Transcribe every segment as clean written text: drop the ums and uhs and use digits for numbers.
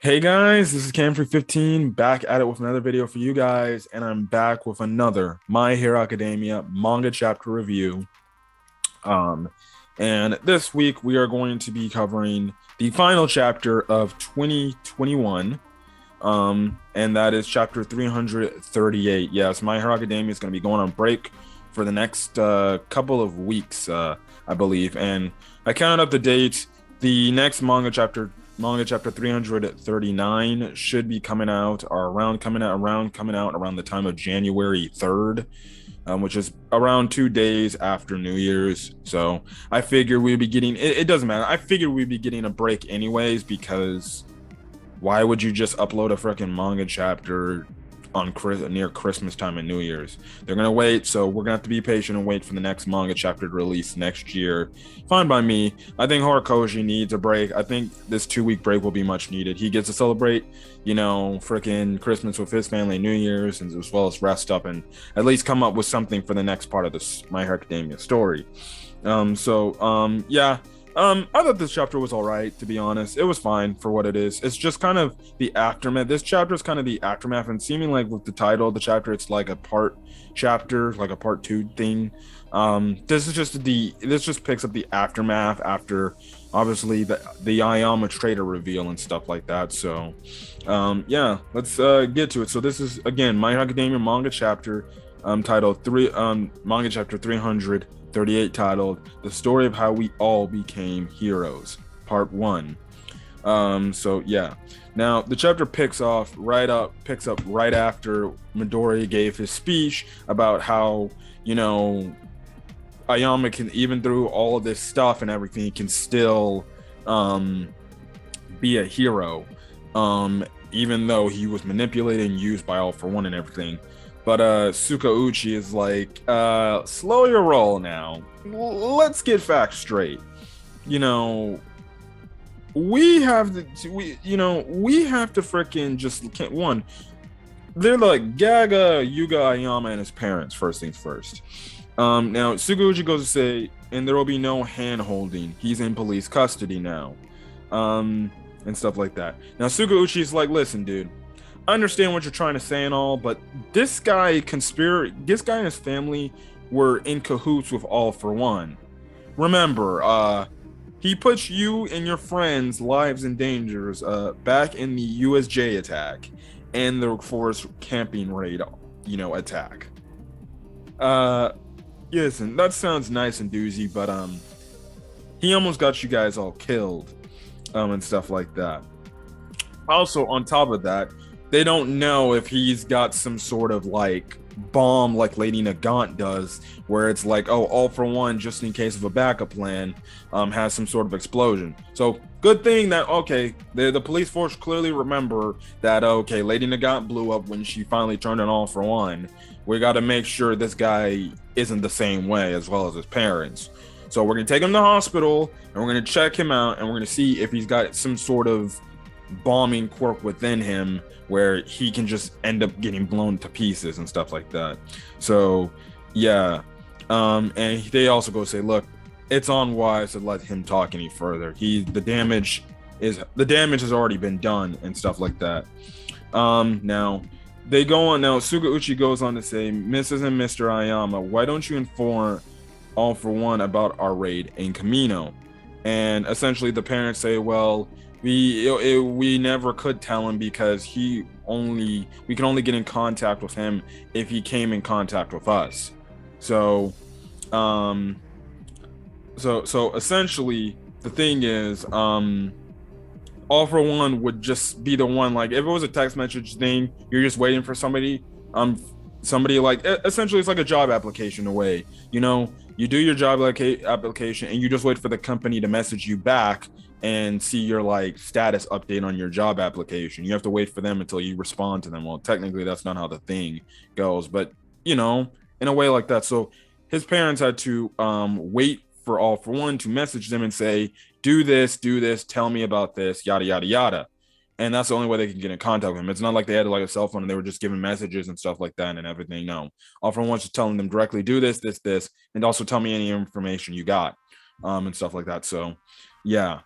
Hey guys, this is Cam315 back at it with another video for you guys, and I'm back with another My Hero Academia manga chapter review. Um, and this week we are going to be covering the final chapter of 2021, and that is chapter 338. Yes, My Hero Academia is going to be going on break for the next couple of weeks, I believe, and I counted up the date. The next manga chapter 339 should be coming out or around coming out around the time of January 3rd, which is around 2 days after New Year's. So I figure we'd be getting it doesn't matter. I figured we'd be getting a break anyways, because why would you just upload a freaking manga chapter on near Christmas time and New Year's? They're gonna wait, so we're gonna have to be patient and wait for the next manga chapter to release next year. Fine by me. I think Horikoshi needs a break. I think this 2 week break will be much needed. He gets to celebrate, freaking Christmas with his family, New Year's, and as well as rest up and at least come up with something for the next part of this My Hero Academia story. Yeah. I thought this chapter was all right, to be honest. It was fine for what it is. It's just kind of the aftermath. This chapter is kind of the aftermath, and seeming like with the title of the chapter, it's like a part chapter, like a part two thing. This just picks up the aftermath after obviously the Ayama Traitor reveal and stuff like that. So, yeah, let's get to it. So this is again My Hero Academia manga chapter, titled manga chapter 338, titled "The Story of How We All Became Heroes," Part 1. So yeah. Now the chapter picks up right after Midori gave his speech about how, Ayama can, even through all of this stuff and everything, he can still be a hero. Even though he was manipulated and used by All For One and everything. But Sukauchi is like, slow your roll now. Let's get facts straight. You know, we have we have to freaking just one. They're like Gaga, Yuga, Ayama, and his parents. First things first. Now Sukauchi goes to say, and there will be no hand holding. He's in police custody now. And stuff like that. Now Sukauchi's like, listen, dude, I understand what you're trying to say and all, but this guy and his family were in cahoots with All For One. Remember, he puts you and your friends' lives in dangers back in the USJ attack and the forest camping raid, attack. Listen, that sounds nice and doozy, but he almost got you guys all killed, and stuff like that. Also, on top of that, they don't know if he's got some sort of like bomb like Lady Nagant does, where it's like, oh, All For One, just in case of a backup plan, has some sort of explosion. So good thing that, okay, the police force clearly remember that, okay, Lady Nagant blew up when she finally turned on All For One. We got to make sure this guy isn't the same way, as well as his parents. So we're going to take him to the hospital and we're going to check him out and we're going to see if he's got some sort of bombing quirk within him where he can just end up getting blown to pieces and stuff like that. So yeah, and they also go say, look, it's unwise to let him talk any further. The damage has already been done and stuff like that. Now they go on. Now Sukauchi goes on to say, Mrs. and Mr. Ayama, why don't you inform All For One about our raid in Camino? And essentially the parents say, well, we never could tell him because we can only get in contact with him if he came in contact with us. So so essentially the thing is, All For One would just be the one, like if it was a text message thing, you're just waiting for somebody like, essentially it's like a job application away. You do your job application and you just wait for the company to message you back and see your like status update on your job application. You have to wait for them until you respond to them. Well, technically that's not how the thing goes, but in a way like that. So his parents had to wait for All For One to message them and say, do this, tell me about this, yada yada yada. And that's the only way they can get in contact with him. It's not like they had like a cell phone and they were just giving messages and stuff like that and everything. No, All For One's just telling them directly, do this, and also tell me any information you got, and stuff like that. So yeah.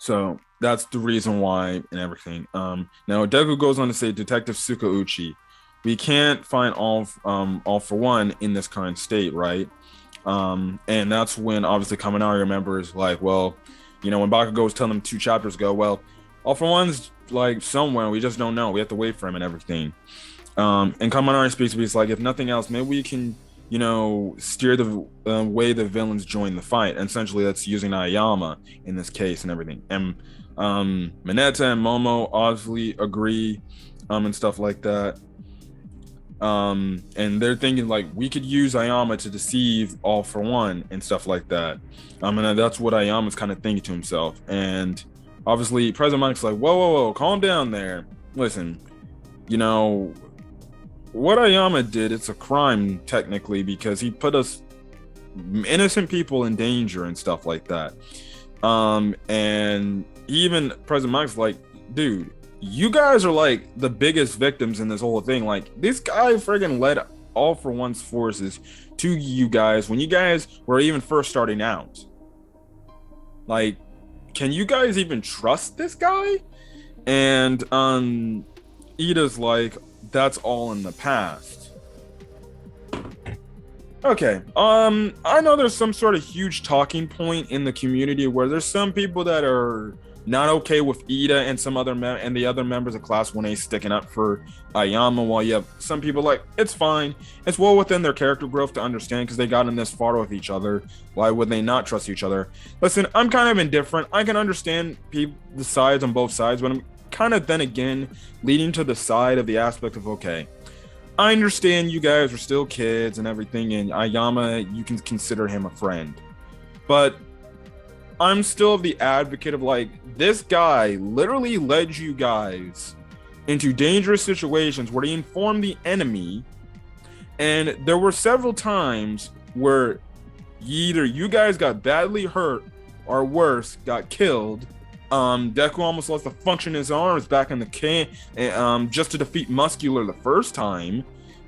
So that's the reason why and everything. Now Deku goes on to say, Detective Sukauchi, we can't find all for one in this current state, right? And that's when obviously Kaminari remembers, like, well, when Bakugo was telling him 2 chapters ago, well, all for one's like somewhere, we just don't know. We have to wait for him and everything. And Kaminari speaks, but he's like, if nothing else, maybe we can, steer the way the villains join the fight. And essentially, that's using Ayama in this case and everything. And Mineta and Momo obviously agree, and stuff like that. And they're thinking like we could use Ayama to deceive all for one and stuff like that. And that's what Ayama's kind of thinking to himself. And obviously, President Mike's like, whoa, whoa, whoa, calm down there. Listen, you know what Ayama did, it's a crime technically because he put us innocent people in danger and stuff like that. And even President Mike's like, dude, you guys are like the biggest victims in this whole thing. Like, this guy friggin' led all for one's forces to you guys when you guys were even first starting out. Like, can you guys even trust this guy? And Ida's like, that's all in the past. Okay. I know there's some sort of huge talking point in the community where there's some people that are not okay with Ida and some other and the other members of Class 1A sticking up for Ayama, while you have some people like, it's fine. It's well within their character growth to understand because they got in this far with each other. Why would they not trust each other? Listen, I'm kind of indifferent. I can understand the sides on both sides, but I'm kind of then again leading to the side of the aspect of, okay, I understand you guys are still kids and everything, and Ayama, you can consider him a friend. But I'm still the advocate of like, this guy literally led you guys into dangerous situations where he informed the enemy, and there were several times where either you guys got badly hurt or worse, got killed. Deku almost lost the function in his arms back in the can, just to defeat Muscular the first time,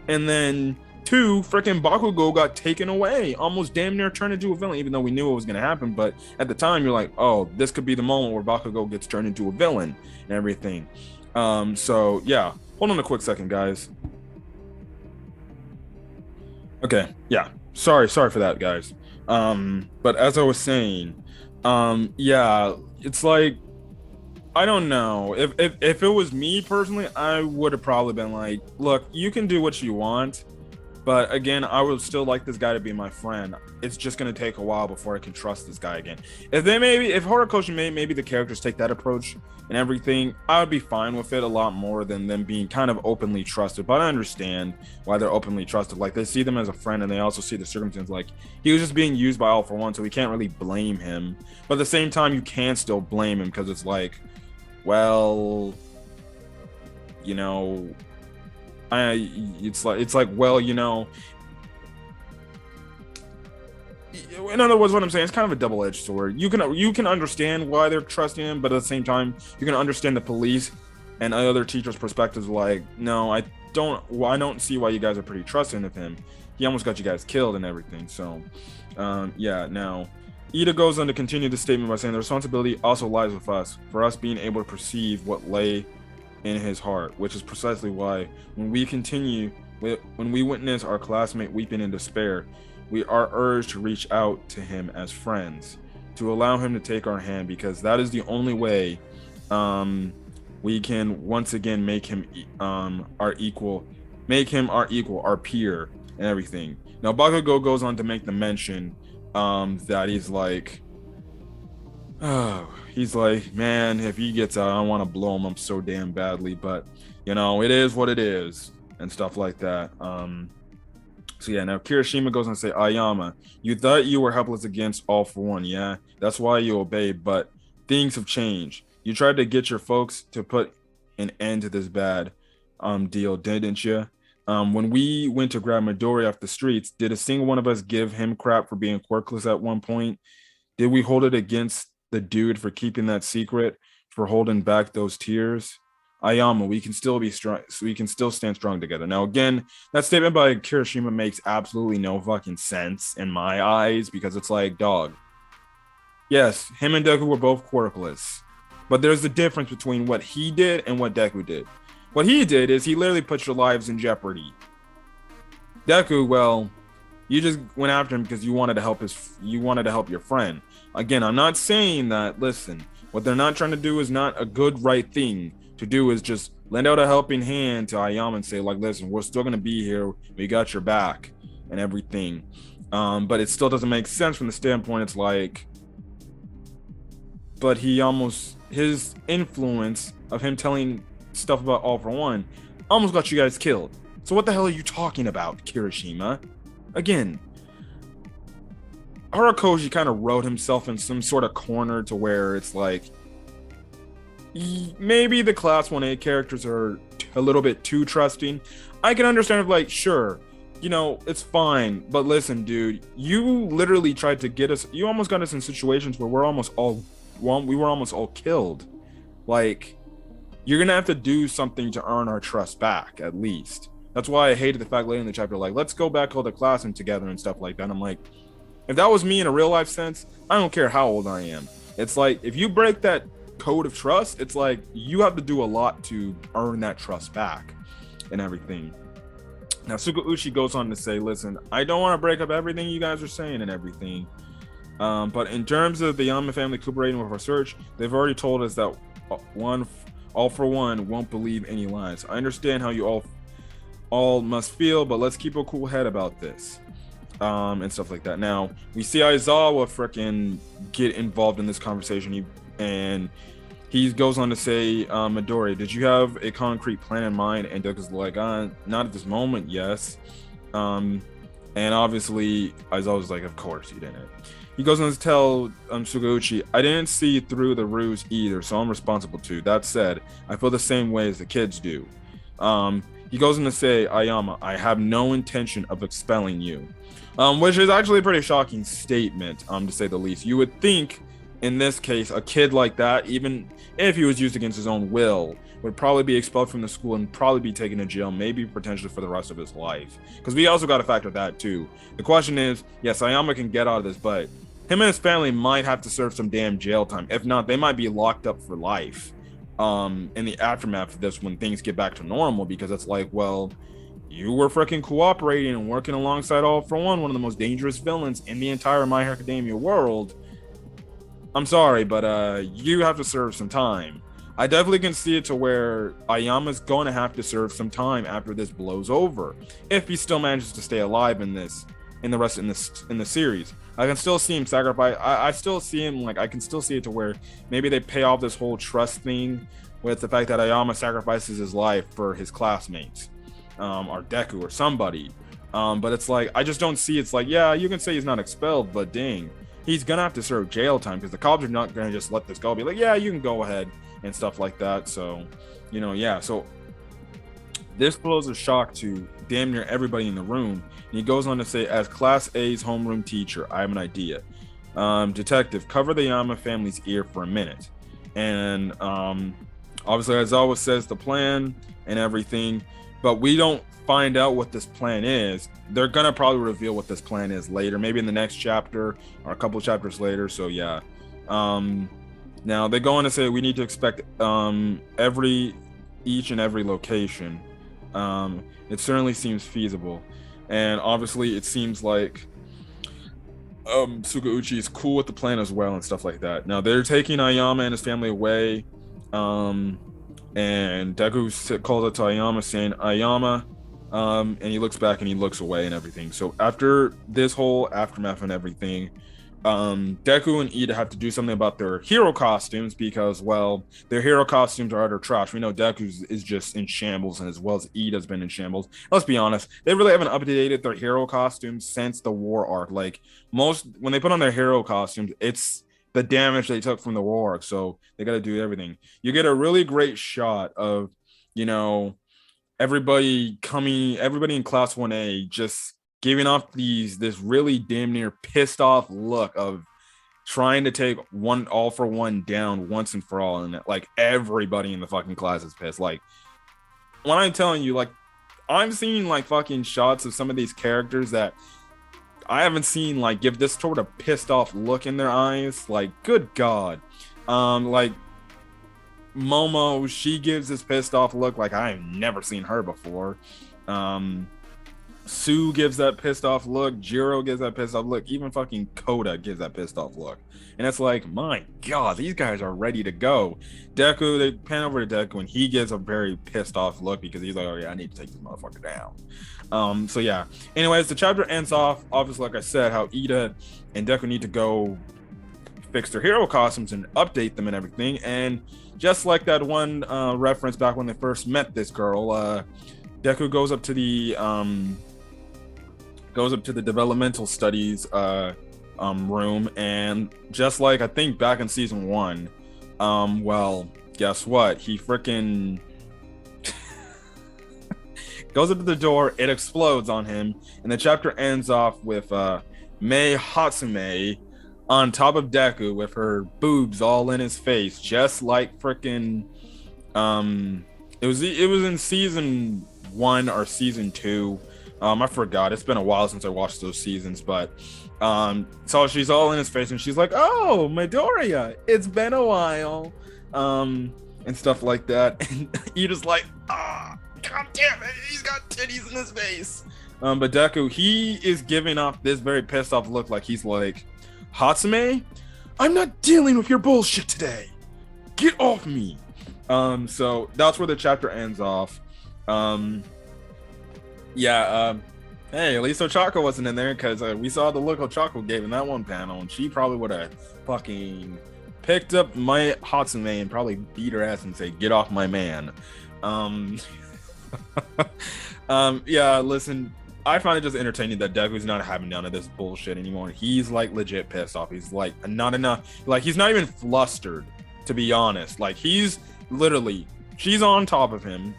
and then 2, freaking Bakugo got taken away, almost damn near turned into a villain, even though we knew it was going to happen. But at the time, you're like, oh, this could be the moment where Bakugo gets turned into a villain and everything. So yeah, hold on a quick second, guys. Okay, yeah, sorry for that, guys. But as I was saying, yeah, it's like, I don't know. If it was me personally, I would have probably been like, look, you can do what you want, but again, I would still like this guy to be my friend. It's just gonna take a while before I can trust this guy again. If Horikoshi maybe the characters take that approach and everything, I would be fine with it a lot more than them being kind of openly trusted. But I understand why they're openly trusted. Like, they see them as a friend, and they also see the circumstance. Like, he was just being used by all for one, so we can't really blame him. But at the same time, you can still blame him because it's like, well, it's like, well, in other words, what I'm saying, it's kind of a double-edged sword. You can understand why they're trusting him, but at the same time, you can understand the police and other teachers' perspectives. Like, no, I don't see why you guys are pretty trusting of him. He almost got you guys killed and everything. So, yeah. Now, Ida goes on to continue the statement by saying the responsibility also lies with us for us being able to perceive what lay in his heart, which is precisely why when we witness our classmate weeping in despair, we are urged to reach out to him as friends, to allow him to take our hand, because that is the only way we can once again make him our equal, our peer and everything. Now Bakugo goes on to make the mention that he's like, man, if he gets out, I want to blow him up so damn badly, but it is what it is and stuff like that. So yeah, now Kirishima goes on to say, Ayama, you thought you were helpless against all for one, yeah? That's why you obeyed, but things have changed. You tried to get your folks to put an end to this bad deal, didn't you? When we went to grab Midori off the streets, did a single one of us give him crap for being quirkless at one point? Did we hold it against the dude for keeping that secret, for holding back those tears? Ayama, we can still be strong. We can still stand strong together. Now, again, that statement by Kirishima makes absolutely no fucking sense in my eyes, because it's like, dog, yes, him and Deku were both quirkless. But there's a difference between what he did and what Deku did. What he did is he literally put your lives in jeopardy. Deku, well, you just went after him because you wanted to help your friend. Again, I'm not saying that, listen, what they're not trying to do is not a good right thing to do, is just lend out a helping hand to Ayama and say, like, listen, we're still gonna be here, we got your back and everything. But it still doesn't make sense from the standpoint, it's like, but his influence of him telling stuff about All for One almost got you guys killed. So what the hell are you talking about, Kirishima? Again, Horikoshi kind of wrote himself in some sort of corner to where it's like, maybe the Class 1A characters are a little bit too trusting. I can understand if, like, sure, you know, it's fine, but listen, dude, you literally tried to get us, you almost got us in situations where we were almost all killed. Like, you're gonna have to do something to earn our trust back, at least. That's why I hated the fact later in the chapter, like, let's go back all the classroom together and stuff like that. I'm like, if that was me in a real life sense, I don't care how old I am. It's like, if you break that code of trust, it's like you have to do a lot to earn that trust back and everything. Now, Sukauchi goes on to say, listen, I don't want to break up everything you guys are saying and everything. But in terms of the Yama family cooperating with our search, they've already told us that All for One won't believe any lies. I understand how you all must feel, but let's keep a cool head about this. And stuff like that. Now, we see Aizawa freaking get involved in this conversation, and he goes on to say, Midori, did you have a concrete plan in mind? And Deku's like, not at this moment, yes. And obviously, Aizawa's like, of course you didn't. He goes on to tell Sukauchi, I didn't see through the ruse either, so I'm responsible too. That said, I feel the same way as the kids do. He goes on to say, Ayama, I have no intention of expelling you. Which is actually a pretty shocking statement, to say the least. You would think, in this case, a kid like that, even if he was used against his own will, would probably be expelled from the school and probably be taken to jail, maybe potentially for the rest of his life. Because we also got to factor that too. The question is, yes, Ayama can get out of this, but him and his family might have to serve some damn jail time. If not, they might be locked up for life in the aftermath of this when things get back to normal, because it's like, well, you were freaking cooperating and working alongside All for One of the most dangerous villains in the entire My Hero Academia world. I'm sorry, but you have to serve some time. I definitely can see it to where Ayama's going to have to serve some time after this blows over, if he still manages to stay alive in the series. I can still see him sacrifice. I still see him, like, I can still see it to where maybe they pay off this whole trust thing with the fact that Ayama sacrifices his life for his classmates. Or Deku or somebody. But it's like, I just don't see, it's like, yeah, you can say he's not expelled, but dang, he's gonna have to serve jail time, because the cops are not gonna just let this go, be like, yeah, you can go ahead and stuff like that. So, you know, yeah, so this blows a shock to damn near everybody in the room. And he goes on to say, as Class A's homeroom teacher, I have an idea. Detective, cover the Yama family's ear for a minute. And obviously, as always says the plan and everything, but we don't find out what this plan is. They're gonna probably reveal what this plan is later, maybe in the next chapter or a couple chapters later. So yeah. Now they go on to say we need to expect each and every location. It certainly seems feasible, and obviously it seems like Sukauchi is cool with the plan as well and stuff like that. Now they're taking Ayama and his family away. And Deku calls out to Ayama saying, Ayama, and he looks back and he looks away and everything. So after this whole aftermath and everything, Deku and Ida have to do something about their hero costumes, because, well, their hero costumes are utter trash. We know Deku is just in shambles, and as well as Ida's been in shambles. Let's be honest, they really haven't updated their hero costumes since the war arc. Like, when they put on their hero costumes, it's the damage they took from the war arc, so they got to do everything. You get a really great shot of, you know, everybody in Class 1A just giving off this really damn near pissed off look of trying to take All for One down once and for all, and like everybody in the fucking class is pissed. Like, when I'm telling you, like, I'm seeing like fucking shots of some of these characters that I haven't seen, like, give this sort of pissed off look in their eyes. Like, good God. Like, Momo, she gives this pissed off look like I've never seen her before. Sue gives that pissed off look. Jiro gives that pissed off look. Even fucking Koda gives that pissed off look. And it's like, my God, these guys are ready to go. Deku, they pan over to Deku and he gives a very pissed off look because he's like, oh yeah, I need to take this motherfucker down. So yeah. Anyways, the chapter ends off, obviously, like I said, how Ida and Deku need to go fix their hero costumes and update them and everything. And just like that one reference back when they first met this girl, Deku goes up to the developmental studies room, and just like I think back in season 1, well, guess what? He freaking goes up to the door, it explodes on him, and the chapter ends off with Mei Hatsume on top of Deku with her boobs all in his face, just like freaking it was in season 1 or season 2. I forgot. It's been a while since I watched those seasons, but so she's all in his face and she's like, "Oh, Midoriya, it's been a while," and stuff like that. And you just like, "Ah, God damn it, he's got titties in his face." But Deku, he is giving off this very pissed off look, like he's like, "Hatsume, I'm not dealing with your bullshit today. Get off me." So that's where the chapter ends off. Hey, at least Ochako wasn't in there, because we saw the look Ochako gave in that one panel, and she probably would have fucking picked up my Hatsume and probably beat her ass and say, "Get off my man." Yeah, listen, I find it just entertaining that Deku's not having none of this bullshit anymore. He's like legit pissed off. He's like not enough, like he's not even flustered, to be honest. Like he's literally, she's on top of him.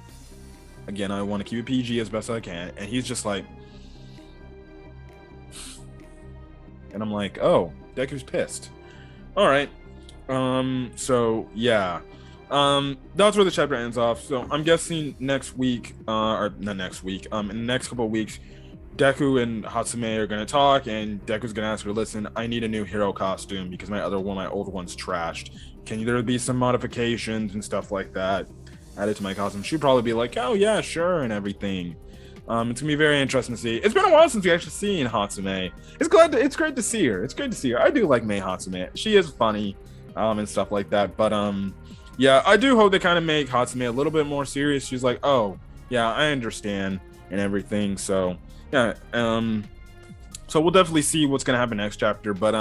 Again, I want to keep it PG as best I can, and he's just like, and I'm like, oh, Deku's pissed. All right. So yeah, that's where the chapter ends off. So I'm guessing next week, or not next week, in the next couple of weeks, Deku and Hatsume are gonna talk, and Deku's gonna ask her, "Listen, I need a new hero costume because my old one's trashed. Can there be some modifications and stuff like that added to my costume?" She'd probably be like, "Oh yeah, sure," and everything. It's gonna be very interesting to see. It's been a while since we actually seen Hatsume. It's great to see her. It's great to see her. I do like Mei Hatsume. She is funny, and stuff like that. But yeah, I do hope they kind of make Hatsume a little bit more serious. She's like, "Oh yeah, I understand," and everything. So yeah, so we'll definitely see what's gonna happen next chapter. But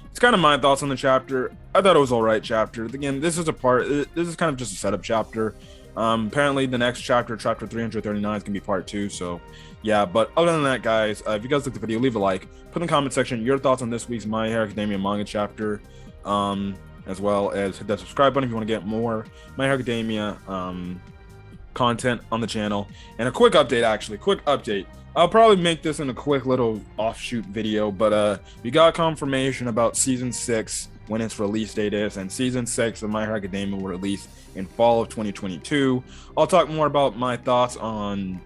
it's kind of my thoughts on the chapter. I thought it was all right chapter. Again, this is kind of just a setup chapter. Apparently the next chapter 339, is gonna be part 2. So yeah, but other than that, guys, if you guys liked the video, leave a like, put in the comment section your thoughts on this week's My Hero Academia manga chapter, as well as hit that subscribe button if you want to get more My Hero Academia content on the channel. And a quick update, I'll probably make this in a quick little offshoot video, but we got confirmation about season 6 when its release date is, and season 6 of My Hero Academia will release in fall of 2022. I'll talk more about my thoughts on,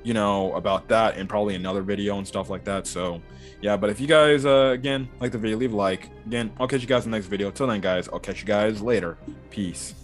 about that in probably another video and stuff like that. So yeah, but if you guys again like the video, leave a like. Again, I'll catch you guys in the next video. Till then, guys, I'll catch you guys later. Peace.